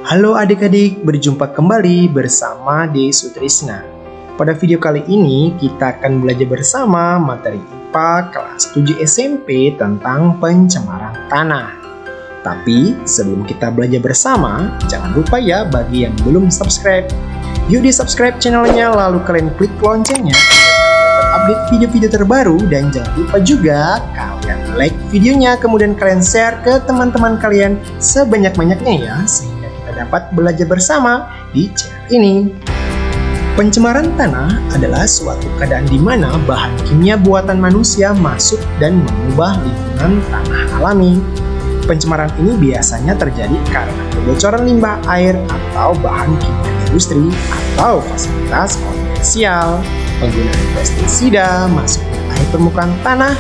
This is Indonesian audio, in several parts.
Halo adik-adik, berjumpa kembali bersama De Sutrisna. Pada video kali ini kita akan belajar bersama materi IPA kelas 7 SMP tentang pencemaran tanah. Tapi sebelum kita belajar bersama, jangan lupa ya bagi yang belum subscribe. Yuk di subscribe channelnya lalu kalian klik loncengnya agar update video-video terbaru, dan jangan lupa juga kalian like videonya kemudian kalian share ke teman-teman kalian sebanyak-banyaknya ya, sehingga kita dapat belajar bersama di channel ini. Pencemaran tanah adalah suatu keadaan di mana bahan kimia buatan manusia masuk dan mengubah lingkungan tanah alami. Pencemaran ini biasanya terjadi karena kebocoran limbah air atau bahan kimia industri atau fasilitas komersial, penggunaan pestisida, masuknya air permukaan tanah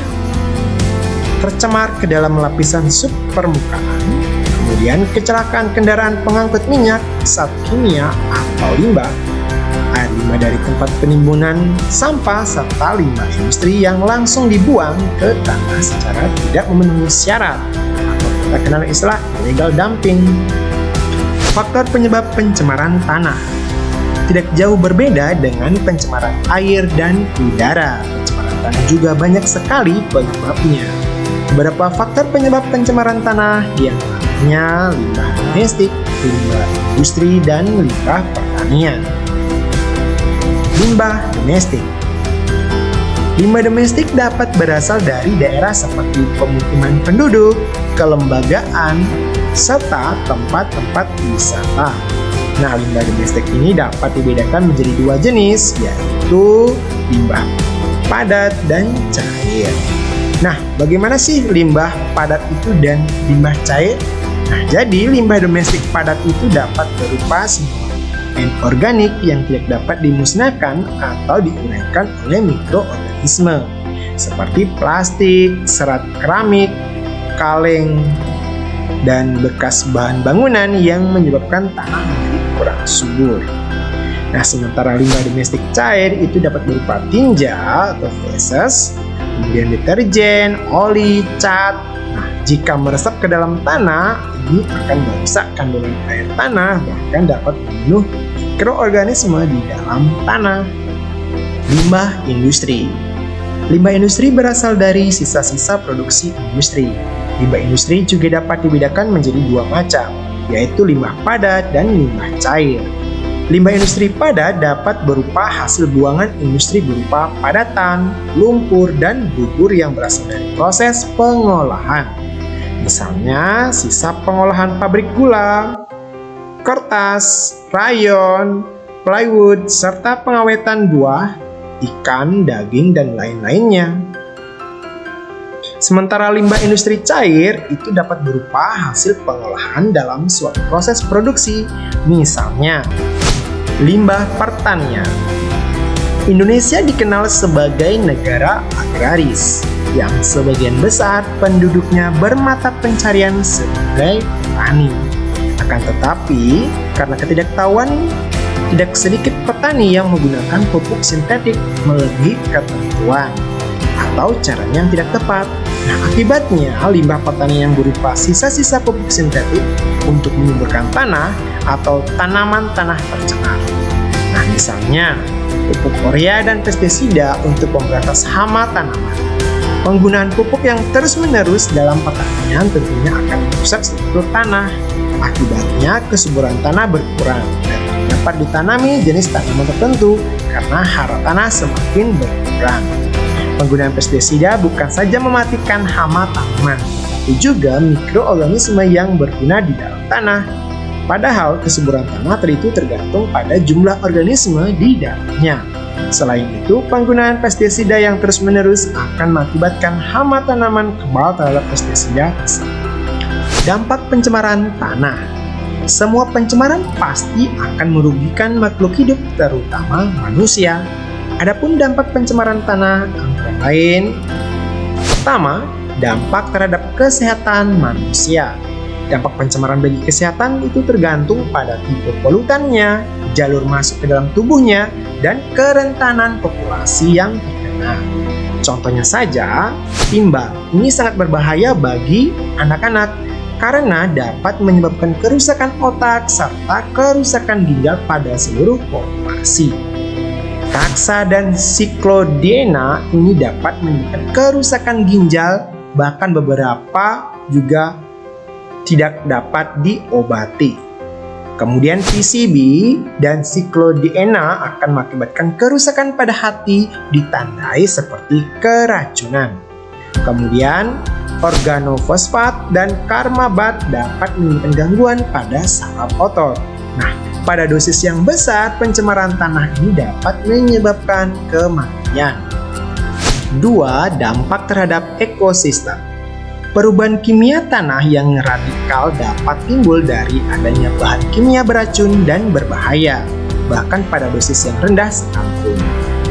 tercemar ke dalam lapisan subpermukaan, kemudian kecelakaan kendaraan pengangkut minyak, zat kimia atau limbah, air limbah dari tempat penimbunan sampah, serta limbah industri yang langsung dibuang ke tanah secara tidak memenuhi syarat, atau kita kenal istilah illegal dumping. Faktor penyebab pencemaran tanah tidak jauh berbeda dengan pencemaran air dan udara. Pencemaran tanah juga banyak sekali penyebabnya. Beberapa faktor penyebab pencemaran tanah diantaranya limbah domestik, limbah industri, dan limbah pertanian. Limbah domestik. Limbah domestik dapat berasal dari daerah seperti pemukiman penduduk, kelembagaan, serta tempat-tempat wisata. Nah, limbah domestik ini dapat dibedakan menjadi dua jenis, yaitu limbah padat dan cair. Nah, bagaimana sih limbah padat itu dan limbah cair? Nah, jadi limbah domestik padat itu dapat berupa semua organik yang tidak dapat dimusnahkan atau diuraikan oleh mikroorganisme, seperti plastik, serat keramik, kaleng, dan bekas bahan bangunan yang menyebabkan tanah menjadi kurang subur. Nah, sementara limbah domestik cair itu dapat berupa tinja atau feses, kemudian deterjen, oli, cat. Nah, jika meresap ke dalam tanah, ini akan merusak kandungan air tanah, bahkan dapat membunuh mikroorganisme di dalam tanah. Limbah industri. Limbah industri berasal dari sisa-sisa produksi industri. Limbah industri juga dapat dibedakan menjadi dua macam, yaitu limbah padat dan limbah cair. Limbah industri padat dapat berupa hasil buangan industri berupa padatan, lumpur, dan bubur yang berasal dari proses pengolahan. Misalnya, sisa pengolahan pabrik gula, kertas, rayon, plywood, serta pengawetan buah, ikan, daging, dan lain-lainnya. Sementara limbah industri cair itu dapat berupa hasil pengolahan dalam suatu proses produksi, misalnya limbah pertanian. Indonesia dikenal sebagai negara agraris yang sebagian besar penduduknya bermata pencarian sebagai petani. Akan tetapi, karena ketidaktahuan, tidak sedikit petani yang menggunakan pupuk sintetik melebihi ketentuan atau caranya yang tidak tepat. Nah, akibatnya limbah pertanian yang berupa sisa-sisa pupuk sintetik untuk menyuburkan tanah atau tanaman tanah tercemar. Nah, misalnya pupuk urea dan pestisida untuk pemberantas hama tanaman. Penggunaan pupuk yang terus-menerus dalam pertanian tentunya akan merusak struktur tanah. Akibatnya kesuburan tanah berkurang dan dapat ditanami jenis tanaman tertentu karena hara tanah semakin berkurang. Penggunaan pestisida bukan saja mematikan hama tanaman, tapi juga mikroorganisme yang berguna di dalam tanah. Padahal kesuburan tanah itu tergantung pada jumlah organisme di dalamnya. Selain itu, penggunaan pestisida yang terus-menerus akan mengakibatkan hama tanaman kebal terhadap pestisida tersebut. Dampak pencemaran tanah. Semua pencemaran pasti akan merugikan makhluk hidup, terutama manusia. Adapun dampak pencemaran tanah antara lain, pertama, dampak terhadap kesehatan manusia. Dampak pencemaran bagi kesehatan itu tergantung pada tipe polutannya, jalur masuk ke dalam tubuhnya, dan kerentanan populasi yang terkena. Contohnya saja, timbal. Ini sangat berbahaya bagi anak-anak karena dapat menyebabkan kerusakan otak serta kerusakan ginjal pada seluruh populasi. Taksa dan siklodiena ini dapat menyebabkan kerusakan ginjal, bahkan beberapa juga tidak dapat diobati. Kemudian PCB dan siklodiena akan mengakibatkan kerusakan pada hati ditandai seperti keracunan. Kemudian organofosfat dan karmabat dapat menimbulkan gangguan pada saraf otot. Nah, pada dosis yang besar, pencemaran tanah ini dapat menyebabkan kematian. 2. Dampak terhadap ekosistem. Perubahan kimia tanah yang radikal dapat timbul dari adanya bahan kimia beracun dan berbahaya, bahkan pada dosis yang rendah sekalipun.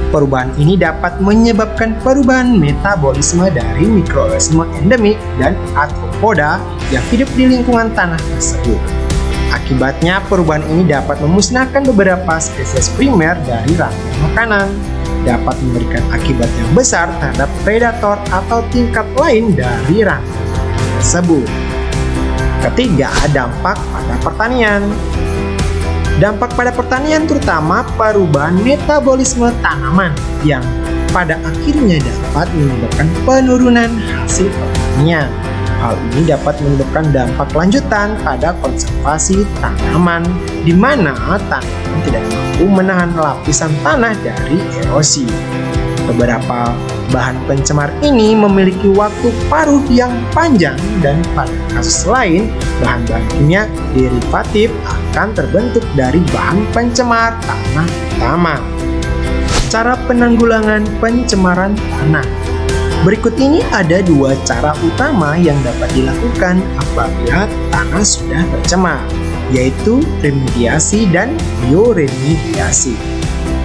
Perubahan ini dapat menyebabkan perubahan metabolisme dari mikroorganisme endemik dan arthropoda yang hidup di lingkungan tanah tersebut. Akibatnya, perubahan ini dapat memusnahkan beberapa spesies primer dari rantai makanan, dapat memberikan akibat yang besar terhadap predator atau tingkat lain dari rantai tersebut. Ketiga, dampak pada pertanian. Dampak pada pertanian terutama perubahan metabolisme tanaman yang pada akhirnya dapat menyebabkan penurunan hasil pertanian. Hal ini dapat menyebabkan dampak lanjutan pada konservasi tanaman, di mana tanaman tidak mampu menahan lapisan tanah dari erosi. Beberapa bahan pencemar ini memiliki waktu paruh yang panjang, dan pada kasus lain, bahan-bahan kimia derivatif akan terbentuk dari bahan pencemar tanah utama. Cara penanggulangan pencemaran tanah. Berikut ini ada 2 cara utama yang dapat dilakukan apabila tanah sudah tercemar, yaitu remediasi dan bioremediasi.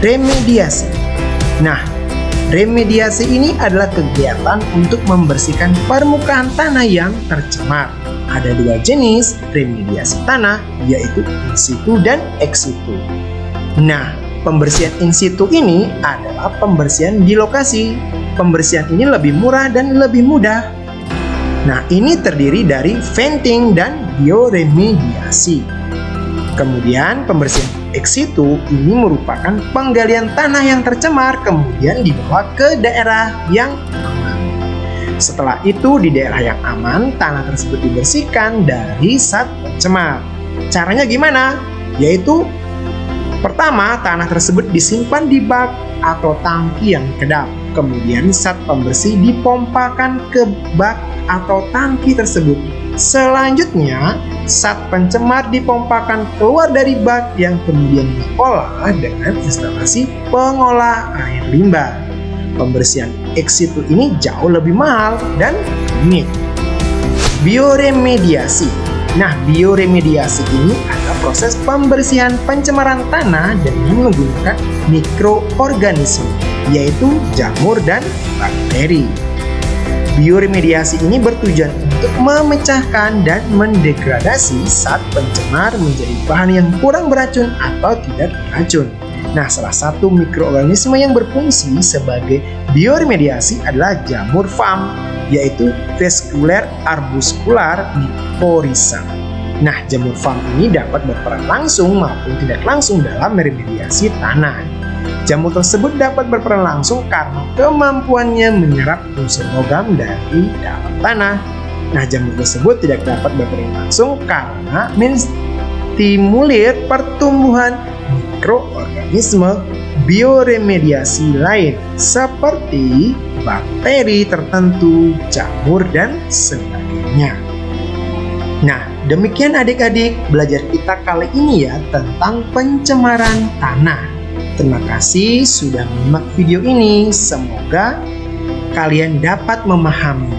Remediasi. Nah, remediasi ini adalah kegiatan untuk membersihkan permukaan tanah yang tercemar. Ada 2 jenis remediasi tanah, yaitu in situ dan ex situ. Nah, pembersihan in situ ini adalah pembersihan di lokasi. Pembersihan ini lebih murah dan lebih mudah. Nah, ini terdiri dari venting dan bioremediasi. Kemudian pembersihan ex situ ini merupakan penggalian tanah yang tercemar kemudian dibawa ke daerah yang aman. Setelah itu di daerah yang aman, tanah tersebut dibersihkan dari zat pencemar. Caranya gimana? Yaitu pertama, tanah tersebut disimpan di bak atau tangki yang kedap. Kemudian zat pembersih dipompakan ke bak atau tangki tersebut. Selanjutnya, zat pencemar dipompakan keluar dari bak yang kemudian diolah dengan instalasi pengolah air limbah. Pembersihan ex situ ini jauh lebih mahal dan rumit. Bioremediasi. Nah, bioremediasi ini adalah proses pembersihan pencemaran tanah dengan menggunakan mikroorganisme, yaitu jamur dan bakteri. Bioremediasi ini bertujuan untuk memecahkan dan mendegradasi zat pencemar menjadi bahan yang kurang beracun atau tidak beracun. Nah, salah satu mikroorganisme yang berfungsi sebagai bioremediasi adalah jamur fam, yaitu Vascular arbuscular mycorrhiza. Nah, jamur fam ini dapat berperan langsung maupun tidak langsung dalam meremediasi tanah. Jamur tersebut dapat berperan langsung karena kemampuannya menyerap unsur logam dari dalam tanah. Nah, jamur tersebut tidak dapat berperan langsung karena menstimulir pertumbuhan mikroorganisme bioremediasi lain seperti bakteri tertentu, jamur, dan sebagainya. Nah, demikian adik-adik belajar kita kali ini ya tentang pencemaran tanah. Terima kasih sudah menyimak video ini. Semoga kalian dapat memahami.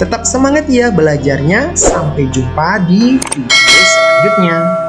Tetap semangat ya belajarnya. Sampai jumpa di video selanjutnya.